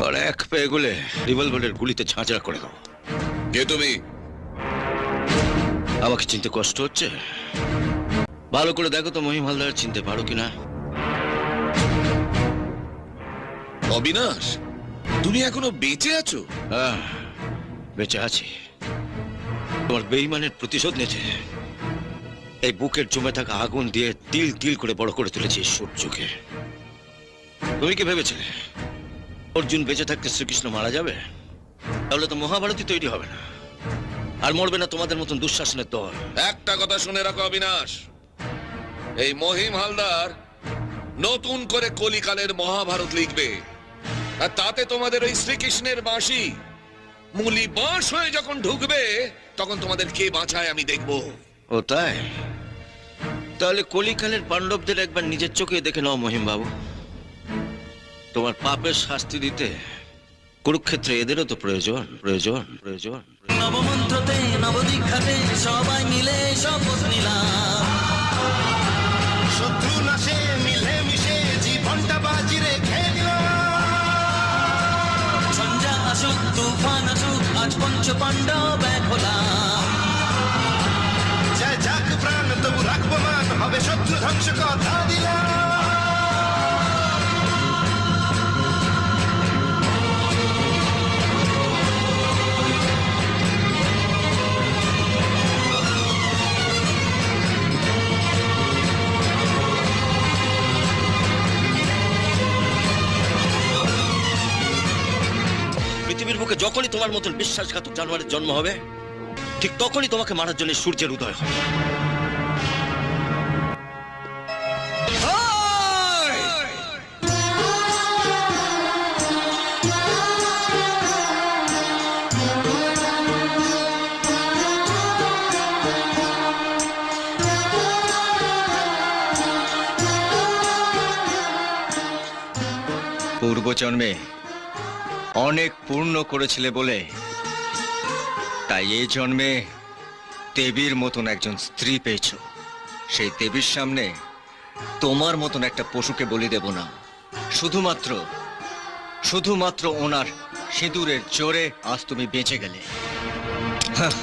আর এক পেয়ে গেলে রিভলভারের গুলিতে ঝাঁঝরা করে দাও। কে তুমি? আমাকে চিনতে কষ্ট হচ্ছে? ভালো করে দেখো তো মহিম হালদার চিনতে পারো কিনা। অবিনাশ, তুমি এখনো বেঁচে আছো? হ্যাঁ, বেঁচে আছি। তোমার বেঈমানের প্রতিশোধ নিতে এই বুকের জমে থাকা আগুন দিয়ে তিল তিল করে বড় করে তুলেছি সূর্যকে। তুমি কি ভেবেছিলে অর্জুন বেঁচে থাকতে শ্রীকৃষ্ণ মারা যাবে? তাহলে তো মহাভারতই তৈরি হবে না, আর মরবে না তোমাদের মতন দুঃশাসনের দল। একটা কথা শুনে রাখো অবিনাশ, এই মহিম হালদার নতুন করে কলিকালের মহাভারত লিখবে, আর তাতে তোমাদের ওই শ্রীকৃষ্ণের বাঁশি মূলি বাঁশ হয়ে যখন ঢুকবে, তখন তোমাদের কে বাঁচায় আমি দেখব। ও তাই? তাহলে কলিকালের পাণ্ডবদের একবার নিজের চোখে দেখে নাও মহিম বাবু। তোমার পাপের শাস্তি দিতে কুরুক্ষেত্রে এদেরও তো প্রয়োজন প্রয়োজন প্রয়োজন। নবমন্ত্রতে নবদীক্ষাতে সবাই মিলে শপথ নিলাম, শত্রু নাশে মিলে মিশে জীবনটা বাজি রেখে দিলাম। ঝঞ্ঝা আসুক তুফান আসুক আজ পঞ্চ পাণ্ডব এক হলাম। জয় যাক প্রাণ তবু রাখবো মান, হবে শত্রু ধ্বংস কথা দিলাম। পৃথিবীর বুকে যখনই তোমার মতন বিশ্বাসঘাতক জানোয়ারের জন্ম হবে, ঠিক তখনই তোমাকে মারার জন্য সূর্যের উদয় হবে। পূর্বজন্মে অনেক পূর্ণ করেছিলে বলে তাই এই জন্মে দেবীর মতন একজন স্ত্রী পেয়েছ। সেই দেবীর সামনে তোমার মতন একটা পশুকে বলি দেব না। শুধুমাত্র ওনার সিঁদুরের জোরে আজ তুমি বেঁচে গেলে। হ্যাঁ।